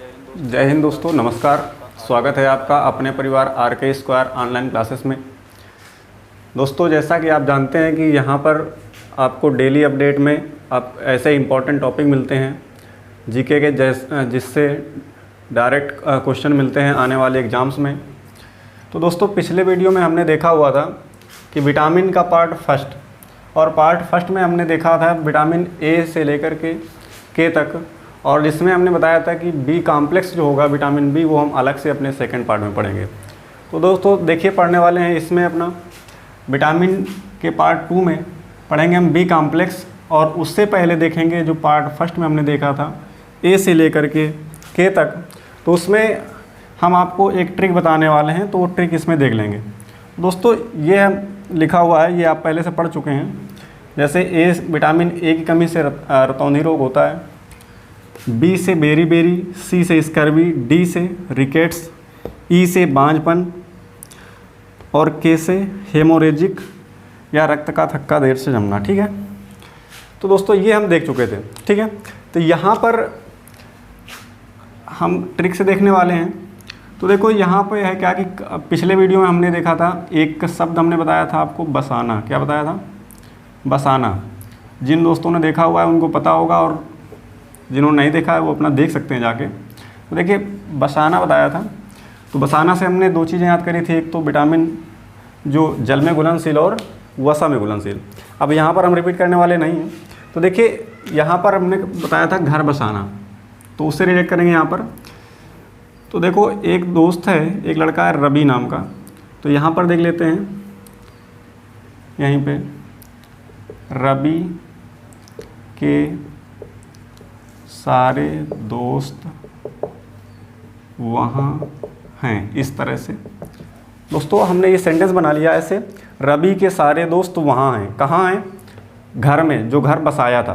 जय हिंद दोस्तों, नमस्कार। स्वागत है आपका अपने परिवार RK स्क्वायर ऑनलाइन क्लासेस में। दोस्तों, जैसा कि आप जानते हैं कि यहाँ पर आपको डेली अपडेट में आप ऐसे इंपॉर्टेंट टॉपिक मिलते हैं जीके के जिससे डायरेक्ट क्वेश्चन मिलते हैं आने वाले एग्ज़ाम्स में। तो दोस्तों, पिछले वीडियो में हमने देखा हुआ था कि विटामिन का पार्ट फर्स्ट, और पार्ट फर्स्ट में हमने देखा था विटामिन ए से लेकर के तक, और जिसमें हमने बताया था कि बी कॉम्प्लेक्स जो होगा विटामिन बी वो हम अलग से अपने सेकंड पार्ट में पढ़ेंगे। तो दोस्तों देखिए, पढ़ने वाले हैं इसमें अपना विटामिन के पार्ट 2 में पढ़ेंगे हम बी कॉम्प्लेक्स, और उससे पहले देखेंगे जो पार्ट फर्स्ट में हमने देखा था ए से लेकर के तक। तो उसमें हम आपको एक ट्रिक बताने वाले हैं, तो वो ट्रिक इसमें देख लेंगे। दोस्तों ये लिखा हुआ है, ये आप पहले से पढ़ चुके हैं। जैसे विटामिन ए की कमी से रतौंधी रोग होता है, बी से बेरी, सी से स्कर्वी, डी से रिकेट्स, ई से बांझपन और के से हेमोरेजिक या रक्त का थक्का देर से जमना। ठीक है, तो दोस्तों ये हम देख चुके थे। ठीक है, तो यहाँ पर हम ट्रिक से देखने वाले हैं। तो देखो यहाँ पे है क्या कि पिछले वीडियो में हमने देखा था, एक शब्द हमने बताया था आपको, बसाना। क्या बताया था? बसाना। जिन दोस्तों ने देखा हुआ है उनको पता होगा, और जिन्होंने नहीं देखा है वो अपना देख सकते हैं जाके। तो देखिए, बसाना बताया था। तो बसाना से हमने दो चीज़ें याद करी थी, एक तो विटामिन जो जल में घुलनशील और वसा में घुलनशील। अब यहाँ पर हम रिपीट करने वाले नहीं हैं। तो देखिए, यहाँ पर हमने बताया था घर बसाना, तो उससे रिलेट करेंगे यहाँ पर। तो देखो, एक दोस्त है, एक लड़का है रवि नाम का। तो यहाँ पर देख लेते हैं, यहीं पे रवि के सारे दोस्त वहाँ हैं, इस तरह से। दोस्तों हमने ये सेंटेंस बना लिया ऐसे, रवि के सारे दोस्त वहाँ हैं। कहाँ हैं? घर में, जो घर बसाया था।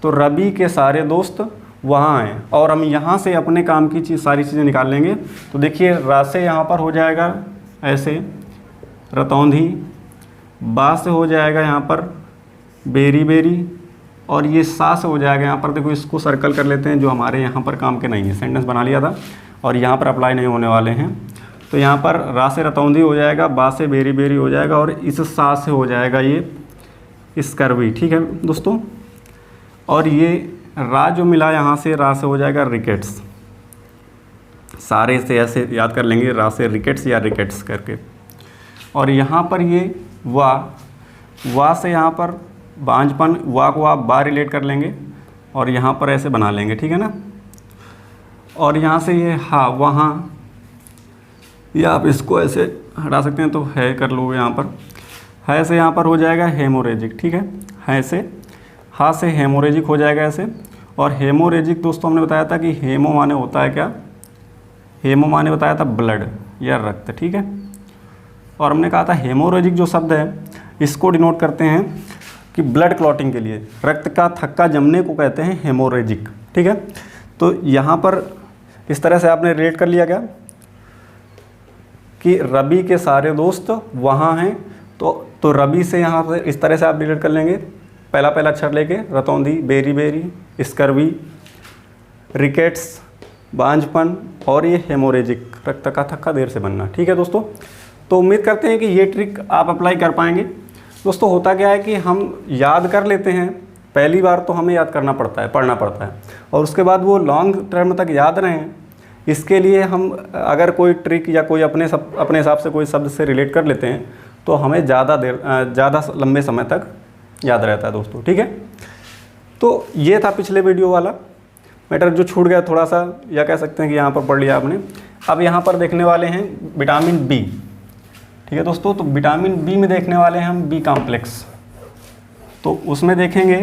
तो रवि के सारे दोस्त वहाँ हैं, और हम यहाँ से अपने काम की सारी चीज़ें निकाल लेंगे। तो देखिए, रा से यहाँ पर हो जाएगा ऐसे रतौंधी, बा से हो जाएगा यहाँ पर बेरी, और ये सा से हो जाएगा यहाँ पर। देखो, इसको सर्कल कर लेते हैं, जो हमारे यहाँ पर काम के नहीं है। सेंटेंस बना लिया था और यहाँ पर अप्लाई नहीं होने वाले हैं। तो यहाँ पर रा से रतौंधी हो जाएगा, बा से बेरी हो जाएगा, और इस सा से हो जाएगा ये स्कर्वी। ठीक है दोस्तों, और ये रा जो मिला यहाँ से, रा से हो जाएगा रिकेट्स। सारे से ऐसे याद कर लेंगे, रा से रिकेट्स या रिकेट्स करके। और यहाँ पर ये वा से यहाँ पर बांझपन, वा को आप बा रिलेट कर लेंगे और यहाँ पर ऐसे बना लेंगे। ठीक है ना। और यहाँ से ये हा, वहाँ, या आप इसको ऐसे हटा सकते हैं, तो है कर लो यहाँ पर। है से यहाँ पर हो जाएगा हेमोरेजिक। ठीक है से, हा से हेमोरेजिक हो जाएगा ऐसे। और हेमोरेजिक दोस्तों हमने बताया था कि हेमो माने होता है क्या? हेमो माने बताया था ब्लड या रक्त। ठीक है, और हमने कहा था हेमोरेजिक जो शब्द है इसको डिनोट करते हैं कि ब्लड क्लॉटिंग के लिए, रक्त का थक्का जमने को कहते हैं हेमोरेजिक। ठीक है, तो यहाँ पर इस तरह से आपने रिलेट कर लिया क्या कि रवि के सारे दोस्त वहाँ हैं। तो रवि से यहाँ पर इस तरह से आप रिलेट कर लेंगे, पहला अक्षर लेके, रतौंधी, बेरी, स्कर्वी, रिकेट्स, बांझपन, और ये हेमोरेजिक, रक्त का थक्का देर से बनना। ठीक है दोस्तों, तो उम्मीद करते हैं कि ये ट्रिक आप अप्लाई कर पाएंगे। दोस्तों होता क्या है कि हम याद कर लेते हैं, पहली बार तो हमें याद करना पड़ता है, पढ़ना पड़ता है, और उसके बाद वो लॉन्ग टर्म तक याद रहें, इसके लिए हम अगर कोई ट्रिक या कोई अपने हिसाब से कोई शब्द से रिलेट कर लेते हैं तो हमें ज़्यादा लंबे समय तक याद रहता है दोस्तों। ठीक है, तो ये था पिछले वीडियो वाला मैटर जो छूट गया थोड़ा सा, या कह सकते हैं कि यहाँ पर पढ़ लिया आपने। अब यहाँ पर देखने वाले हैं विटामिन बी। ठीक है दोस्तों, तो विटामिन बी में देखने वाले हैं हम बी कॉम्प्लेक्स। तो उसमें देखेंगे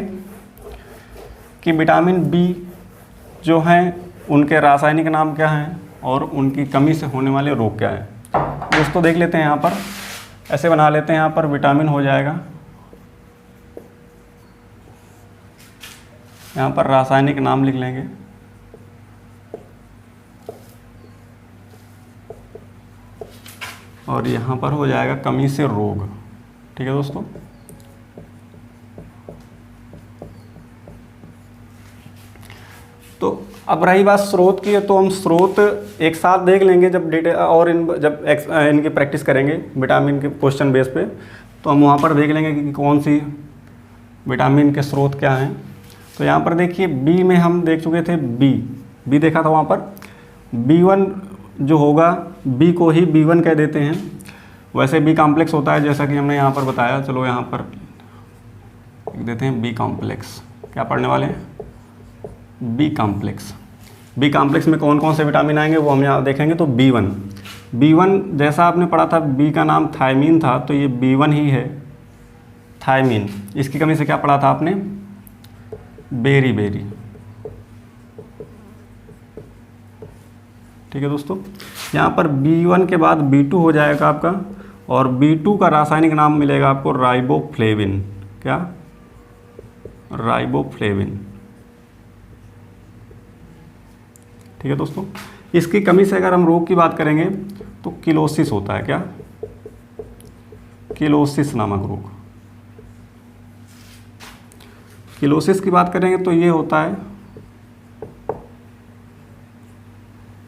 कि विटामिन बी जो हैं उनके रासायनिक नाम क्या हैं और उनकी कमी से होने वाले रोग क्या हैं। दोस्तों देख लेते हैं, यहाँ पर ऐसे बना लेते हैं। यहाँ पर विटामिन हो जाएगा, यहाँ पर रासायनिक नाम लिख लेंगे, और यहाँ पर हो जाएगा कमी से रोग। ठीक है दोस्तों, तो अब रही बात स्रोत की, तो हम स्रोत एक साथ देख लेंगे जब और इनकी प्रैक्टिस करेंगे विटामिन के क्वेश्चन बेस पे, तो हम वहाँ पर देख लेंगे कि कौन सी विटामिन के स्रोत क्या हैं। तो यहाँ पर देखिए बी में हम देख चुके थे, बी देखा था वहाँ पर। B1 जो होगा, बी को ही B1 कह देते हैं। वैसे बी कॉम्प्लेक्स होता है जैसा कि हमने यहाँ पर बताया। चलो यहाँ पर लिख देते हैं बी कॉम्प्लेक्स। क्या पढ़ने वाले हैं? B complex. बी कॉम्प्लेक्स में कौन कौन से विटामिन आएंगे वो हम यहाँ देखेंगे। तो B1 जैसा आपने पढ़ा था, बी का नाम थायमीन था, तो ये B1 ही है, थायमीन। इसकी कमी से क्या पढ़ा था आपने? बेरी। ठीक है दोस्तों, यहाँ पर B1 के बाद B2 हो जाएगा आपका, और B2 का रासायनिक नाम मिलेगा आपको राइबोफ्लेविन। क्या? राइबोफ्लेविन। ठीक है दोस्तों, इसकी कमी से अगर हम रोग की बात करेंगे तो किलोसिस होता है। क्या? किलोसिस नामक रोग। किलोसिस की बात करेंगे तो ये होता है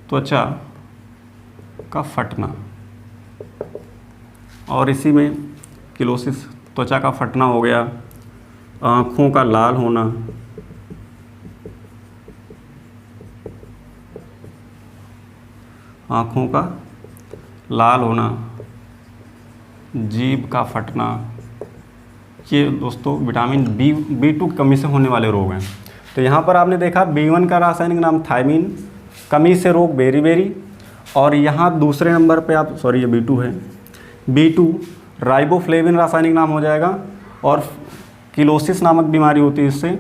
त्वचा का फटना, और इसी में किलोसिस त्वचा का फटना हो गया, आँखों का लाल होना, आँखों का लाल होना, जीभ का फटना, ये दोस्तों विटामिन B2 की कमी से होने वाले रोग हैं। तो यहाँ पर आपने देखा B1 का रासायनिक नाम थायमीन, कमी से रोग बेरी, और यहाँ दूसरे नंबर पे आप ये B2 है, B2 राइबोफ्लेविन रासायनिक नाम हो जाएगा, और किलोसिस नामक बीमारी होती है इससे।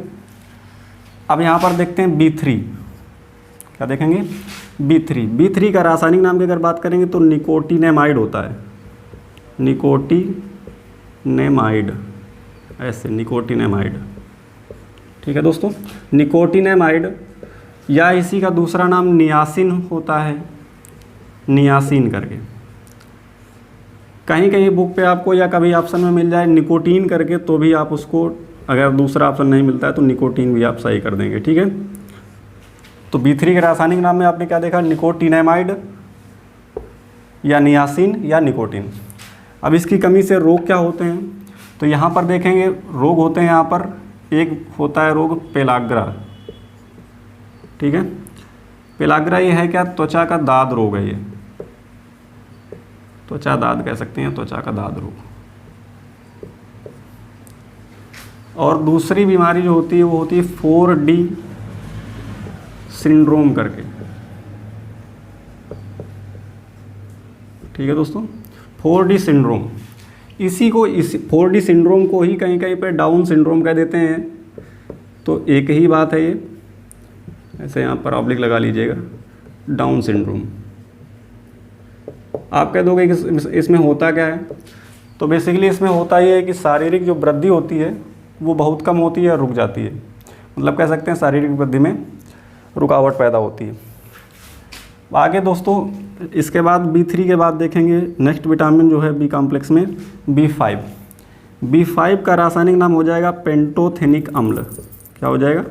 अब यहाँ पर देखते हैं B3। क्या देखेंगे? B3 का रासायनिक नाम की अगर बात करेंगे तो निकोटिनेमाइड होता है, निकोटिनेमाइड, ऐसे निकोटिनेमाइड। ठीक है दोस्तों, निकोटिनेमाइड, या इसी का दूसरा नाम नियासिन होता है, नियासिन करके। कहीं कहीं बुक पे आपको या कभी ऑप्शन में मिल जाए निकोटीन करके, तो भी आप उसको, अगर दूसरा ऑप्शन नहीं मिलता है तो निकोटीन भी आप सही कर देंगे। ठीक है, तो B3 के रासायनिक नाम में आपने क्या देखा? निकोटिनेमाइड या नियासिन या निकोटीन। अब इसकी कमी से रोग क्या होते हैं? तो यहाँ पर देखेंगे रोग होते हैं, यहाँ पर एक होता है रोग पेलाग्रा। ठीक है, पेलाग्रा ये है क्या? त्वचा का दाद रोग है ये, त्वचा दाद कह सकते हैं, त्वचा का दाद रोग। और दूसरी बीमारी जो होती है वो होती है 4D सिंड्रोम करके। ठीक है दोस्तों, 4D सिंड्रोम, इसी 4D सिंड्रोम को ही कहीं कहीं पे डाउन सिंड्रोम कह देते हैं। तो एक ही बात है ये, ऐसे यहाँ पर ऑब्लिक लगा लीजिएगा, डाउन सिंड्रोम। आप कह दोगे कि इसमें होता क्या है? तो बेसिकली इसमें होता ये है कि शारीरिक जो वृद्धि होती है वो बहुत कम होती है और रुक जाती है। मतलब कह सकते हैं शारीरिक वृद्धि में रुकावट पैदा होती है। आगे दोस्तों इसके बाद B3 के बाद देखेंगे नेक्स्ट विटामिन जो है बी कॉम्प्लेक्स में B5 का रासायनिक नाम हो जाएगा पेंटोथेनिक अम्ल। क्या हो जाएगा?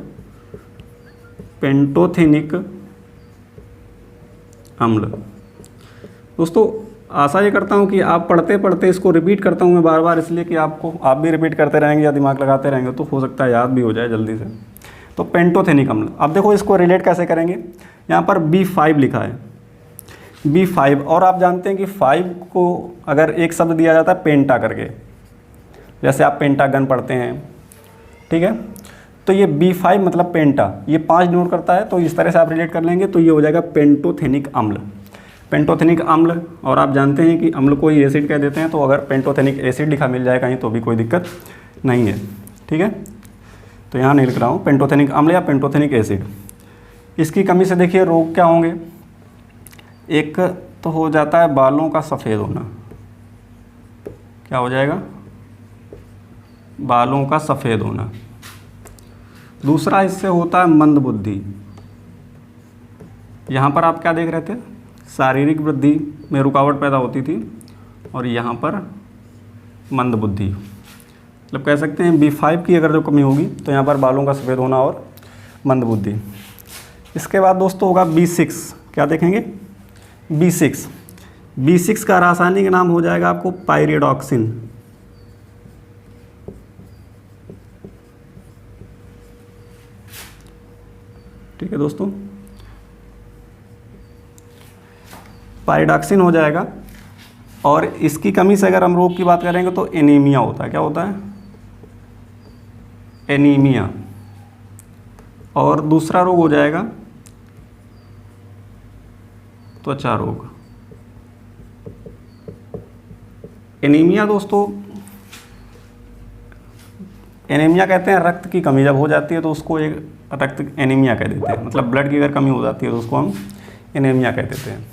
पेंटोथेनिक अम्ल। दोस्तों आशा ये करता हूँ कि आप पढ़ते पढ़ते इसको रिपीट करता हूँ मैं बार बार, इसलिए कि आप भी रिपीट करते रहेंगे या दिमाग लगाते रहेंगे तो हो सकता है याद भी हो जाए जल्दी से। तो पेंटोथेनिक अम्ल, अब देखो इसको रिलेट कैसे करेंगे। यहाँ पर B5 लिखा है, B5, और आप जानते हैं कि 5 को अगर एक शब्द दिया जाता है पेंटा करके, जैसे आप पेंटागन पढ़ते हैं। ठीक है, तो ये B5 मतलब पेंटा, ये 5 डिनोट करता है। तो इस तरह से आप रिलेट कर लेंगे तो ये हो जाएगा पेंटोथेनिक अम्ल। पेंटोथेनिक अम्ल, और आप जानते हैं कि अम्ल को ही एसिड कह देते हैं, तो अगर पेंटोथेनिक एसिड लिखा मिल जाए कहीं तो भी कोई दिक्कत नहीं है। ठीक है, तो यहाँ नहीं लिख रहा हूँ, पेंटोथेनिक अम्ल या पेंटोथेनिक एसिड। इसकी कमी से देखिए रोग क्या होंगे। एक तो हो जाता है बालों का सफ़ेद होना। क्या हो जाएगा? बालों का सफ़ेद होना। दूसरा इससे होता है मंदबुद्धि। यहाँ पर आप क्या देख रहे थे? शारीरिक वृद्धि में रुकावट पैदा होती थी, और यहाँ पर मंदबुद्धि। मतलब कह सकते हैं B5 की अगर जो कमी होगी तो यहाँ पर बालों का सफ़ेद होना और मंदबुद्धि। इसके बाद दोस्तों होगा B6, क्या देखेंगे B6। B6 का रासायनिक नाम हो जाएगा आपको पायरिडॉक्सिन। ठीक है दोस्तों, पायरिडॉक्सिन हो जाएगा। और इसकी कमी से अगर हम रोग की बात करेंगे तो एनीमिया होता है। क्या होता है? एनीमिया। और दूसरा रोग हो जाएगा त्वचा रोग। एनीमिया दोस्तों, एनीमिया कहते हैं रक्त की कमी जब हो जाती है तो उसको एक रक्त एनीमिया कह देते हैं, मतलब ब्लड की अगर कमी हो जाती है तो उसको हम एनीमिया कह देते हैं।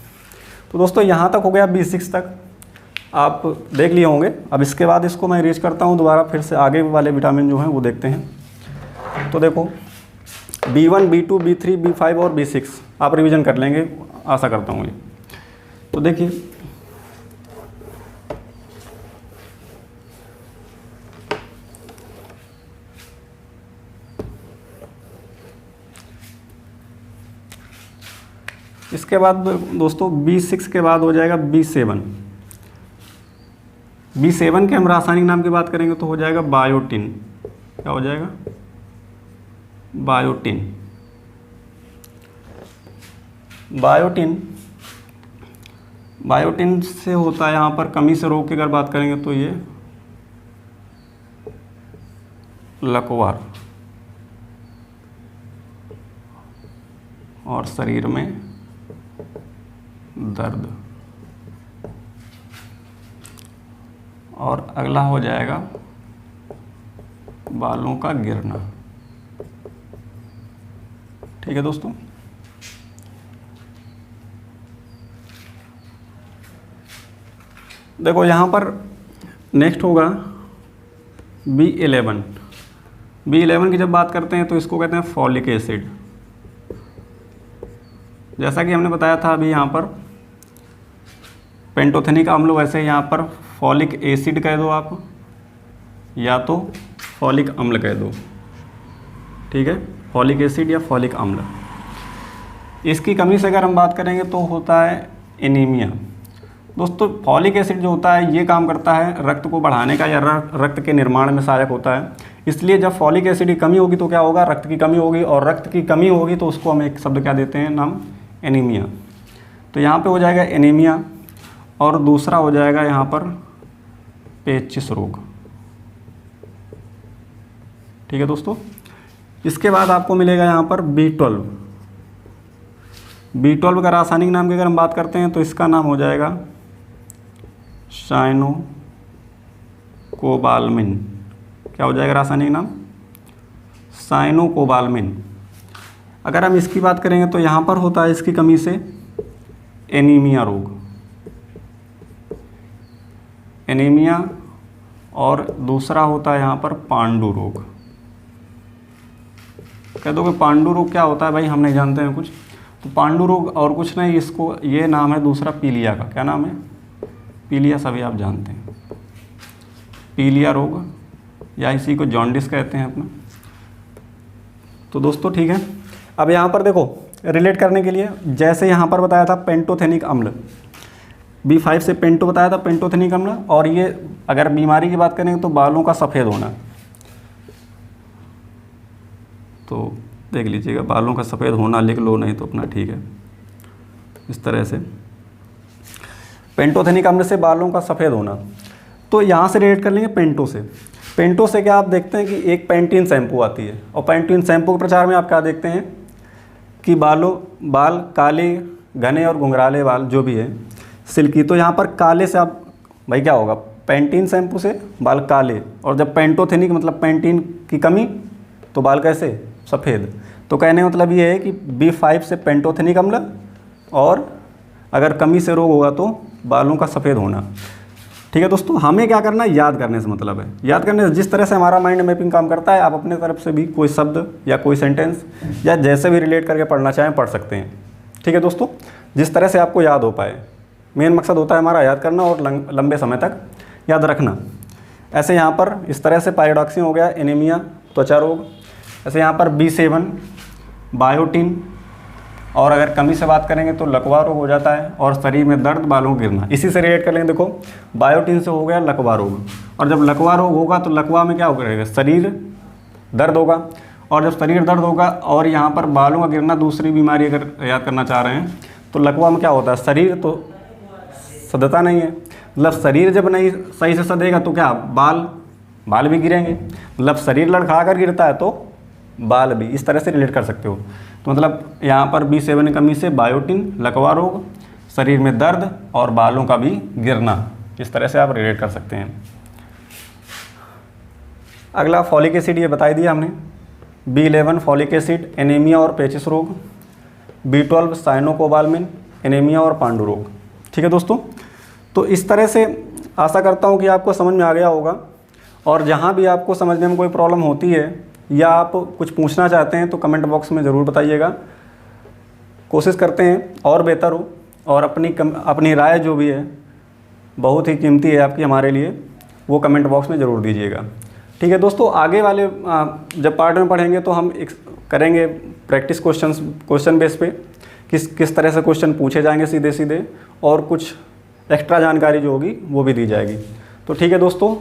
तो दोस्तों यहाँ तक हो गया, B6 तक आप देख लिए होंगे। अब इसके बाद इसको मैं रीच करता हूँ दोबारा, फिर से आगे वाले विटामिन जो हैं वो देखते हैं। तो देखो B1, B2, B3, B5 और B6 आप रिवीजन कर लेंगे, आशा करता हूँ ये। तो देखिए इसके बाद दोस्तों B6 के बाद हो जाएगा B7। B7 के हम रासायनिक नाम की बात करेंगे तो हो जाएगा बायोटिन। क्या हो जाएगा? बायोटिन। बायोटिन, बायोटिन से होता है यहाँ पर कमी से रोग की अगर बात करेंगे तो ये लकवा और शरीर में दर्द। और अगला हो जाएगा बालों का गिरना। ठीक है दोस्तों, देखो यहाँ पर नेक्स्ट होगा B11। B11 की जब बात करते हैं तो इसको कहते हैं फॉलिक एसिड। जैसा कि हमने बताया था अभी यहाँ पर पेंटोथेनिक अम्ल, वैसे यहाँ पर फॉलिक एसिड कह दो आप या तो फॉलिक अम्ल कह दो। ठीक है, फॉलिक एसिड या फॉलिक अम्ल। इसकी कमी से अगर हम बात करेंगे तो होता है एनीमिया। दोस्तों फॉलिक एसिड जो होता है ये काम करता है रक्त को बढ़ाने का या रक्त के निर्माण में सहायक होता है। इसलिए जब फॉलिक एसिड की कमी होगी तो क्या होगा? रक्त की कमी होगी, और रक्त की कमी होगी तो उसको हम एक शब्द क्या देते हैं, नाम एनीमिया। तो यहाँ पे हो जाएगा एनीमिया। और दूसरा हो जाएगा यहाँ पर पेचिश रोग। ठीक है दोस्तों, इसके बाद आपको मिलेगा यहाँ पर B12। B12 का रासायनिक नाम की अगर हम बात करते हैं तो इसका नाम हो जाएगा साइनोकोबाल्मिन। क्या हो जाएगा रासायनिक नाम? साइनोकोबाल्मिन। अगर हम इसकी बात करेंगे तो यहाँ पर होता है इसकी कमी से एनीमिया रोग। एनीमिया। और दूसरा होता है यहाँ पर पांडु रोग। कह दो कि पांडु रोग क्या होता है भाई, हम नहीं जानते हैं कुछ। तो पांडु रोग और कुछ नहीं, इसको ये नाम है दूसरा पीलिया का। क्या नाम है? पीलिया, सभी आप जानते हैं, पीलिया रोग, या इसी को जॉन्डिस कहते हैं अपना। तो दोस्तों ठीक है, अब यहाँ पर देखो रिलेट करने के लिए, जैसे यहाँ पर बताया था पेंटोथेनिक अम्ल, B5 से पेंटो बताया था, पेंटोथेनिक अम्ल। और ये अगर बीमारी की बात करेंगे तो बालों का सफ़ेद होना। तो देख लीजिएगा, बालों का सफ़ेद होना लिख लो, नहीं तो अपना ठीक है इस तरह से, पेंटोथेनिक अम्ल से बालों का सफ़ेद होना। तो यहाँ से रिलेट कर लेंगे पेंटो से। पेंटो से क्या आप देखते हैं कि एक पैंटीन शैम्पू आती है, और पैंटीन शैम्पू के प्रचार में आप क्या देखते हैं कि बाल काले, घने और घुंघराले बाल जो भी है सिल्की। तो यहाँ पर काले से आप भाई क्या होगा, पैंटीन शैम्पू से बाल काले, और जब पेंटोथेनिक मतलब पैंटीन की कमी तो बाल कैसे? सफ़ेद। तो कहने का मतलब ये है कि B5 से पेंटोथेनिक अम्ल, और अगर कमी से रोग होगा तो बालों का सफ़ेद होना। ठीक है दोस्तों, हमें क्या करना है, याद करने से मतलब है। याद करने से जिस तरह से हमारा माइंड मैपिंग काम करता है, आप अपने तरफ से भी कोई शब्द या कोई सेंटेंस या जैसे भी रिलेट करके पढ़ना चाहें पढ़ सकते हैं। ठीक है दोस्तों, जिस तरह से आपको याद हो पाए। मेन मकसद होता है हमारा याद करना और लंबे समय तक याद रखना। ऐसे यहाँ पर इस तरह से पायरिडॉक्सिन हो गया, एनीमिया, त्वचा रोग। ऐसे यहाँ पर B7, बायोटिन, और अगर कमी से बात करेंगे तो लकवा रोग हो जाता है, और शरीर में दर्द, बालों को गिरना। इसी से रिलेट कर लेंगे, देखो बायोटिन से हो गया लकवा रोग, और जब लकवा रोग होगा तो लकवा में क्या होगा, शरीर दर्द होगा, और जब शरीर दर्द होगा और यहाँ पर बालों का गिरना दूसरी बीमारी अगर याद करना चाह रहे हैं तो लकवा में क्या होता है, शरीर तो सदता नहीं है, मतलब शरीर जब नहीं सही से सदेगा तो क्या बाल भी गिरेंगे, मतलब शरीर लड़खा कर गिरता है तो बाल भी, इस तरह से रिलेट कर सकते हो। तो मतलब यहाँ पर B7 की कमी से बायोटिन, लकवा रोग, शरीर में दर्द और बालों का भी गिरना, इस तरह से आप रिलेट कर सकते हैं। अगला फॉलिक एसिड, ये बता दिया हमने। B11 फॉलिक एसिड, एनीमिया और पेचिस रोग। B12 साइनोकोबालमिन, एनीमिया और पांडु रोग। ठीक है दोस्तों, तो इस तरह से आशा करता हूँ कि आपको समझ में आ गया होगा, और जहाँ भी आपको समझने में कोई प्रॉब्लम होती है या आप कुछ पूछना चाहते हैं तो कमेंट बॉक्स में ज़रूर बताइएगा। कोशिश करते हैं और बेहतर हो, और अपनी राय जो भी है बहुत ही कीमती है आपकी हमारे लिए, वो कमेंट बॉक्स में ज़रूर दीजिएगा। ठीक है दोस्तों, आगे वाले जब पार्ट में पढ़ेंगे तो हम करेंगे प्रैक्टिस क्वेश्चन बेस पे, किस तरह से क्वेश्चन पूछे जाएंगे सीधे सीधे, और कुछ एक्स्ट्रा जानकारी जो होगी वो भी दी जाएगी। तो ठीक है दोस्तों,